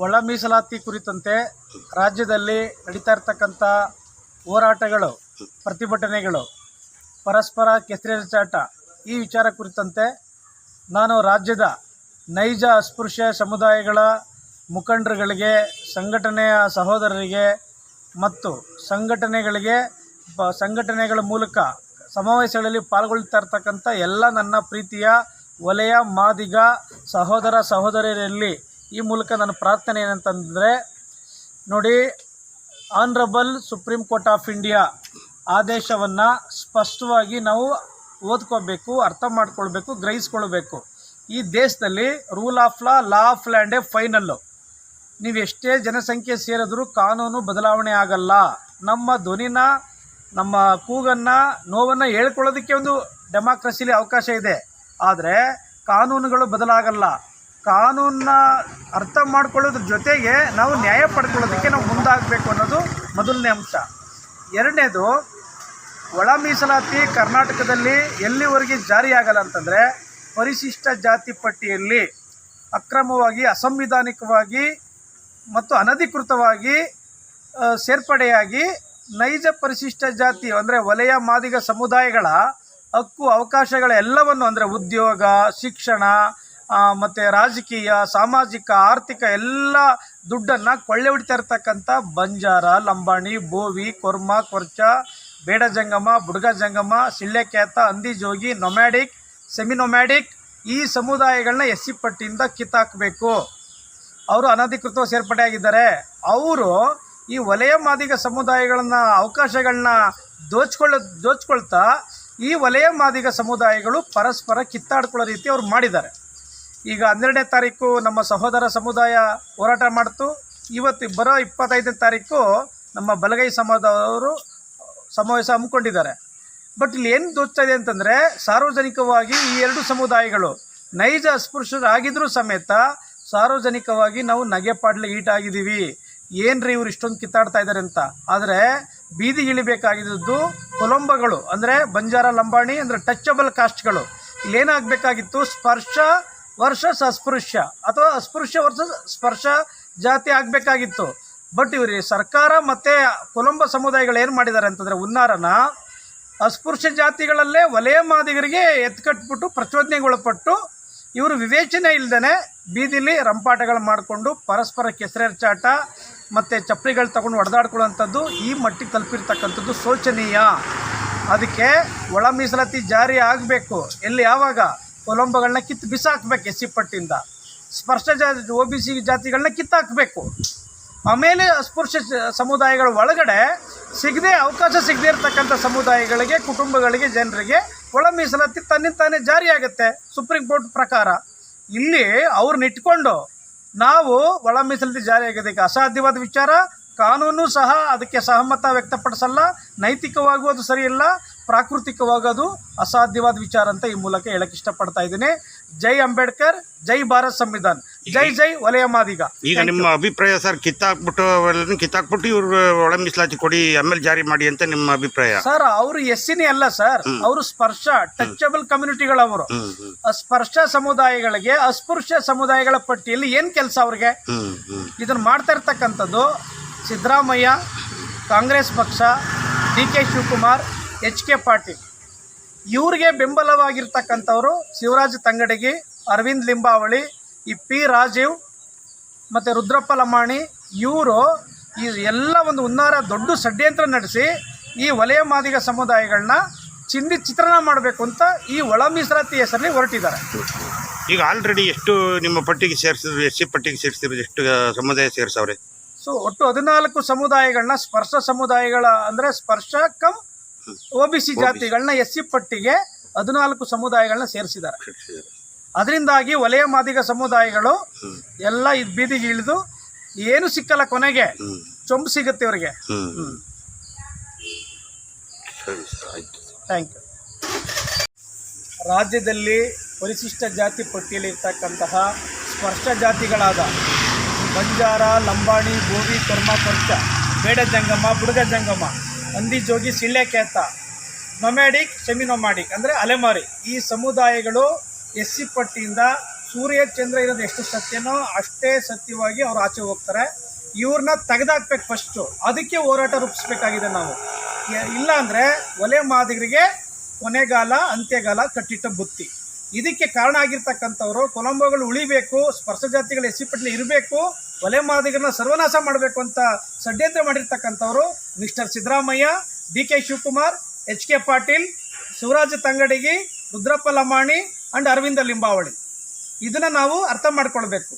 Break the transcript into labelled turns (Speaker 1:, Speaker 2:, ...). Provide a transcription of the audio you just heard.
Speaker 1: ಒಳ ಮೀಸಲಾತಿ ಕುರಿತಂತೆ ರಾಜ್ಯದಲ್ಲಿ ನಡೀತಾ ಇರ್ತಕ್ಕಂಥ ಹೋರಾಟಗಳು, ಪ್ರತಿಭಟನೆಗಳು, ಪರಸ್ಪರ ಕೆಸರೆರಚಾಟ ಈ ವಿಚಾರ ಕುರಿತಂತೆ ನಾನು ರಾಜ್ಯದ ನೈಜ ಅಸ್ಪೃಶ್ಯ ಸಮುದಾಯಗಳ ಮುಖಂಡರುಗಳಿಗೆ, ಸಂಘಟನೆಯ ಸಹೋದರರಿಗೆ ಮತ್ತು ಸಂಘಟನೆಗಳ ಮೂಲಕ ಸಮಾವೇಶಗಳಲ್ಲಿ ಪಾಲ್ಗೊಳ್ತಾ ಇರ್ತಕ್ಕಂಥ ಎಲ್ಲ ನನ್ನ ಪ್ರೀತಿಯ ವಲಯ ಮಾದಿಗ ಸಹೋದರ ಸಹೋದರಿಯರಲ್ಲಿ ಈ ಮೂಲಕ ನನ್ನ ಪ್ರಾರ್ಥನೆ ಏನಂತಂದರೆ, ನೋಡಿ, honourable supreme court of India ಆದೇಶವನ್ನು ಸ್ಪಷ್ಟವಾಗಿ ನಾವು ಓದ್ಕೋಬೇಕು, ಅರ್ಥ ಮಾಡ್ಕೊಳ್ಬೇಕು, ಗ್ರಹಿಸ್ಕೊಳ್ಬೇಕು. ಈ ದೇಶದಲ್ಲಿ ರೂಲ್ ಆಫ್ ಲಾ ಆಫ್ ಲ್ಯಾಂಡೇ ಫೈನಲ್ಲು. ನೀವು ಎಷ್ಟೇ ಜನಸಂಖ್ಯೆ ಸೇರಿದ್ರೂ ಕಾನೂನು ಬದಲಾವಣೆ ಆಗಲ್ಲ. ನಮ್ಮ ಧ್ವನಿನ, ನಮ್ಮ ಕೂಗನ್ನು, ನೋವನ್ನು ಹೇಳ್ಕೊಳ್ಳೋದಕ್ಕೆ ಒಂದು ಡೆಮಾಕ್ರಸಿಲಿ ಅವಕಾಶ ಇದೆ. ಆದರೆ ಕಾನೂನುಗಳು ಬದಲಾಗಲ್ಲ. ಕಾನೂನನ್ನ ಅರ್ಥ ಮಾಡ್ಕೊಳ್ಳೋದ್ರ ಜೊತೆಗೆ ನಾವು ನ್ಯಾಯ ಪಡ್ಕೊಳ್ಳೋದಕ್ಕೆ ನಾವು ಮುಂದಾಗಬೇಕು ಅನ್ನೋದು ಮೊದಲನೇ ಅಂಶ. ಎರಡನೇದು, ಒಳ ಮೀಸಲಾತಿ ಕರ್ನಾಟಕದಲ್ಲಿ ಎಲ್ಲಿವರೆಗೆ ಜಾರಿಯಾಗಲ್ಲ ಅಂತಂದರೆ, ಪರಿಶಿಷ್ಟ ಜಾತಿ ಪಟ್ಟಿಯಲ್ಲಿ ಅಕ್ರಮವಾಗಿ, ಅಸಂವಿಧಾನಿಕವಾಗಿ ಮತ್ತು ಅನಧಿಕೃತವಾಗಿ ಸೇರ್ಪಡೆಯಾಗಿ ನೈಜ ಪರಿಶಿಷ್ಟ ಜಾತಿ ಅಂದರೆ ವಲಯ ಮಾದಿಗ ಸಮುದಾಯಗಳ ಹಕ್ಕು ಅವಕಾಶಗಳೆಲ್ಲವನ್ನು, ಅಂದರೆ ಉದ್ಯೋಗ, ಶಿಕ್ಷಣ ಮತ್ತು ರಾಜಕೀಯ, ಸಾಮಾಜಿಕ, ಆರ್ಥಿಕ ಎಲ್ಲ ದುಡ್ಡನ್ನು ಕೊಳ್ಳೆ ಹೊಡಿತಾ ಇರ್ತಕ್ಕಂಥ ಬಂಜಾರ, ಲಂಬಾಣಿ, ಬೋವಿ, ಕೊರ್ಮ, ಕೊರ್ಚ, ಬೇಡ ಜಂಗಮ, ಬುಡ್ಗ ಜಂಗಮ, ಸಿಳ್ಳೆಕ್ಯಾತ, ಅಂದಿಜೋಗಿ, ನೊಮ್ಯಾಡಿಕ್, ಸೆಮಿನೊಮ್ಯಾಡಿಕ್ ಈ ಸಮುದಾಯಗಳನ್ನ SC ಪಟ್ಟಿಯಿಂದ ಕಿತ್ತಾಕಬೇಕು. ಅವರು ಅನಧಿಕೃತವಾಗಿ ಸೇರ್ಪಡೆಯಾಗಿದ್ದಾರೆ. ಅವರು ಈ ವಲಯ ಮಾದಿಗ ಸಮುದಾಯಗಳನ್ನ ಅವಕಾಶಗಳನ್ನ ದೋಚ್ಕೊಳ್ತಾ ಈ ವಲಯ ಮಾದಿಗ ಸಮುದಾಯಗಳು ಪರಸ್ಪರ ಕಿತ್ತಾಡ್ಕೊಳ್ಳೋ ರೀತಿ ಅವ್ರು ಮಾಡಿದ್ದಾರೆ. ಈಗ 12ನೇ ತಾರೀಕು ನಮ್ಮ ಸಹೋದರ ಸಮುದಾಯ ಹೋರಾಟ ಮಾಡ್ತು. ಇವತ್ತು ಬರೋ 25ನೇ ತಾರೀಕು ನಮ್ಮ ಬಲಗೈ ಸಮಾಜದವರು ಸಮಾವೇಶ ಹಮ್ಮಿಕೊಂಡಿದ್ದಾರೆ. ಬಟ್ ಇಲ್ಲಿ ಏನು ದೋಚ್ತಾ ಇದೆ ಅಂತಂದರೆ, ಸಾರ್ವಜನಿಕವಾಗಿ ಈ ಎರಡು ಸಮುದಾಯಗಳು ನೈಜ ಅಸ್ಪೃಶ್ಯರಾಗಿದ್ದರೂ ಸಮೇತ ಸಾರ್ವಜನಿಕವಾಗಿ ನಾವು ನಗೆಪಾಡ್ಲಿ ಈಟಾಗಿದ್ದೀವಿ. ಏನ್ರಿ ಇವ್ರು ಇಷ್ಟೊಂದು ಕಿತ್ತಾಡ್ತಾ ಇದ್ದಾರೆ ಅಂತ. ಆದರೆ ಬೀದಿಗಿಳಿಬೇಕಾಗಿದ್ದು ಕೊಲಂಬಗಳು, ಅಂದರೆ ಬಂಜಾರ, ಲಂಬಾಣಿ ಅಂದರೆ ಟಚಬಲ್ ಕಾಸ್ಟ್ಗಳು. ಇಲ್ಲೇನಾಗಬೇಕಾಗಿತ್ತು, ಸ್ಪರ್ಶ ವರ್ಸಸ್ ಅಸ್ಪೃಶ್ಯ ಅಥವಾ ಅಸ್ಪೃಶ್ಯ ವರ್ಸಸ್ ಸ್ಪರ್ಶ ಜಾತಿ ಆಗಬೇಕಾಗಿತ್ತು. ಬಟ್ ಇವ್ರಿ ಸರ್ಕಾರ ಮತ್ತು ಕೊಲಂಬ ಸಮುದಾಯಗಳು ಏನು ಮಾಡಿದ್ದಾರೆ ಅಂತಂದರೆ, ಹುನ್ನಾರನ ಅಸ್ಪೃಶ್ಯ ಜಾತಿಗಳಲ್ಲೇ ವಲಯ ಮಾದಿಗರಿಗೆ ಎತ್ಕಟ್ಬಿಟ್ಟು ಪ್ರಚೋದನೆಗೊಳಪಟ್ಟು ಇವರು ವಿವೇಚನೆ ಇಲ್ಲದೇ ಬೀದಿಲಿ ರಂಪಾಟಗಳು ಮಾಡಿಕೊಂಡು ಪರಸ್ಪರ ಕೆಸರೆರಚಾಟ ಮತ್ತು ಚಪ್ಪಲಿಗಳು ತಗೊಂಡು ಹೊಡೆದಾಡ್ಕೊಳ್ಳೋಂಥದ್ದು ಈ ಮಟ್ಟಿಗೆ ತಲುಪಿರ್ತಕ್ಕಂಥದ್ದು ಶೋಚನೀಯ. ಅದಕ್ಕೆ ಒಳ ಮೀಸಲಾತಿ ಜಾರಿ ಆಗಬೇಕು. ಎಲ್ಲಿ ಯಾವಾಗ ಕೊಲಂಬಗಳನ್ನ ಕಿತ್ತು ಬಿಸಾಕಬೇಕು SC ಪಟ್ಟಿಯಿಂದ, ಸ್ಪರ್ಶ OBC ಜಾತಿಗಳನ್ನ ಕಿತ್ತಾಕಬೇಕು. ಆಮೇಲೆ ಅಸ್ಪೃಶ್ಯ ಸಮುದಾಯಗಳ ಒಳಗಡೆ ಅವಕಾಶ ಸಿಗದೇ ಇರತಕ್ಕಂಥ ಸಮುದಾಯಗಳಿಗೆ, ಕುಟುಂಬಗಳಿಗೆ, ಜನರಿಗೆ ಒಳ ಮೀಸಲಾತಿ ತನ್ನಿಂತಾನೇ ಜಾರಿಯಾಗುತ್ತೆ ಸುಪ್ರೀಂ ಕೋರ್ಟ್ ಪ್ರಕಾರ. ಇಲ್ಲಿ ಅವ್ರನ್ನ ಇಟ್ಕೊಂಡು ನಾವು ಒಳ ಮೀಸಲಾತಿ ಜಾರಿಯಾಗೋದಕ್ಕೆ ಅಸಾಧ್ಯವಾದ ವಿಚಾರ. ಕಾನೂನು ಸಹ ಅದಕ್ಕೆ ಸಹಮತ ವ್ಯಕ್ತಪಡಿಸಲ್ಲ. ನೈತಿಕವಾಗೂ ಅದು ಸರಿಯಿಲ್ಲ, ಪ್ರಾಕೃತಿಕವಾಗೋದು ಅಸಾಧ್ಯವಾದ ವಿಚಾರ ಅಂತ ಈ ಮೂಲಕ ಹೇಳಕ್ಕೆ ಇಷ್ಟಪಡ್ತಾ ಇದ್ದೀನಿ. ಜೈ ಅಂಬೇಡ್ಕರ್, ಜೈ ಭಾರತ್ ಸಂವಿಧಾನ, ಜೈ ಜೈ ವಲಯ ಮಾದಿಗ.
Speaker 2: ಈಗ ನಿಮ್ಮ ಅಭಿಪ್ರಾಯ ಸರ್, ಕಿತ್ತಾಕ್ಬಿಟ್ಟು ಇವ್ರು ಒಳ ಮೀಸಲಾತಿ ಕೊಡಿ, ಆಮೇಲೆ ಜಾರಿ ಮಾಡಿ ಅಂತ ನಿಮ್ಮ ಅಭಿಪ್ರಾಯ?
Speaker 1: ಸರ್, ಅವರು SCನೇ ಅಲ್ಲ ಸರ್, ಅವರು ಸ್ಪರ್ಶ ಟಚಬಲ್ ಕಮ್ಯುನಿಟಿಗಳವರು. ಸ್ಪರ್ಶ ಸಮುದಾಯಗಳಿಗೆ, ಅಸ್ಪೃಶ್ಯ ಸಮುದಾಯಗಳ ಪಟ್ಟಿಯಲ್ಲಿ ಏನ್ ಕೆಲಸ ಅವ್ರಿಗೆ? ಇದನ್ನ ಮಾಡ್ತಾ ಇರ್ತಕ್ಕಂಥದ್ದು ಸಿದ್ದರಾಮಯ್ಯ, ಕಾಂಗ್ರೆಸ್ ಪಕ್ಷ, DK ಶಿವಕುಮಾರ್, HK ಪಾಟೀಲ್. ಇವ್ರಿಗೆ ಬೆಂಬಲವಾಗಿರ್ತಕ್ಕಂಥವ್ರು ಶಿವರಾಜ್ ತಂಗಡಗಿ, ಅರವಿಂದ್ ಲಿಂಬಾವಳಿ, ಈ P ರಾಜೀವ್ ಮತ್ತು ರುದ್ರಪ್ಪ ಲಮಾಣಿ. ಇವರು ಈ ಎಲ್ಲ ಒಂದು ಹುನ್ನಾರ, ದೊಡ್ಡ ಷಡ್ಯಂತ್ರ ನಡೆಸಿ ಈ ವಲಯ ಮಾದಿಗ ಸಮುದಾಯಗಳನ್ನ ಚಿತ್ರಣ ಮಾಡಬೇಕು ಅಂತ ಈ ಒಳ ಮೀಸಲಾತಿ ಹೆಸರಲ್ಲಿ ಹೊರಟಿದ್ದಾರೆ.
Speaker 2: ಈಗ ಆಲ್ರೆಡಿ ಎಷ್ಟು ನಿಮ್ಮ ಪಟ್ಟಿಗೆ ಸೇರಿಸಿದ್ರು, SC ಪಟ್ಟಿಗೆ ಸೇರಿಸಿದ್ರು, ಎಷ್ಟು ಸಮುದಾಯ ಸೇರಿಸವ್ರೆ?
Speaker 1: ಸೊ ಒಟ್ಟು 14 ಸಮುದಾಯಗಳನ್ನ, ಸ್ಪರ್ಶ ಸಮುದಾಯಗಳ ಅಂದರೆ ಸ್ಪರ್ಶ ಕಮ್ OBC ಜಾತಿಗಳನ್ನ SC ಪಟ್ಟಿಗೆ 14 ಸಮುದಾಯಗಳನ್ನ ಸೇರಿಸಿದ್ದಾರೆ. ಅದರಿಂದಾಗಿ ವಲಯ ಮಾದಿಗ ಸಮುದಾಯಗಳು ಎಲ್ಲ ಇದು ಬೀದಿಗೆ ಇಳಿದು ಏನು ಸಿಕ್ಕಲ್ಲ, ಕೊನೆಗೆ ಚೊಂಬು ಸಿಗುತ್ತೆ ಇವರಿಗೆ. Thank you. ರಾಜ್ಯದಲ್ಲಿ ಪರಿಶಿಷ್ಟ ಜಾತಿ ಪಟ್ಟಿಯಲ್ಲಿ ಇರ್ತಕ್ಕಂತಹ ಸ್ಪರ್ಶ ಜಾತಿಗಳಾದ ಬಂಜಾರ, ಲಂಬಾಣಿ, ಬೋವಿ, ಕೊರ್ಮ, ಕೊರ್ಚ, ಬೇಡ ಜಂಗಮ, ಬುಡ್ಗ ಜಂಗಮ, ಅಂದಿಜೋಗಿ, ಸಿಳ್ಳೆಕ್ಯಾತ, ನೊಮ್ಯಾಡಿಕ್, ಸೆಮಿನೊಮ್ಯಾಡಿಕ್ ಅಂದರೆ ಅಲೆಮಾರಿ ಈ ಸಮುದಾಯಗಳು SC ಪಟ್ಟಿಯಿಂದ ಸೂರ್ಯ ಚಂದ್ರ ಇರೋದು ಎಷ್ಟು ಸತ್ಯನೋ ಅಷ್ಟೇ ಸತ್ಯವಾಗಿ ಅವ್ರು ಆಚೆ ಹೋಗ್ತಾರೆ. ಇವ್ರನ್ನ ತೆಗೆದಾಕ್ಬೇಕು ಫಸ್ಟು, ಅದಕ್ಕೆ ಹೋರಾಟ ರೂಪಿಸ್ಬೇಕಾಗಿದೆ ನಾವು. ಇಲ್ಲ ಅಂದರೆ ಒಲೆ ಮಾದಿಗರಿಗೆ ಕೊನೆಗಾಲ ಅಂತ್ಯಗಾಲ ಕಟ್ಟಿಟ್ಟ ಬುತ್ತಿ. ಇದಕ್ಕೆ ಕಾರಣ ಆಗಿರ್ತಕ್ಕಂಥವ್ರು ಕೊಲಂಬೋಗಳು ಉಳಿಬೇಕು, ಸ್ಪರ್ಶ ಜಾತಿಗಳ ಎಸ್ಸಿ ಇರಬೇಕು, ಒಲೆ ಮಾದಿಗರನ್ನ ಸರ್ವನಾಶ ಮಾಡಬೇಕು ಅಂತ ಷಡ್ಯಂತ್ರ ಮಾಡಿರ್ತಕ್ಕಂಥವ್ರು Mister Siddaramaiah, D K Shivakumar, H K Patil, Shivaraj Tangadagi, Rudrappa Lamani and Aravind Limbavali. ಇದನ್ನು ನಾವು ಅರ್ಥ ಮಾಡ್ಕೊಳ್ಬೇಕು.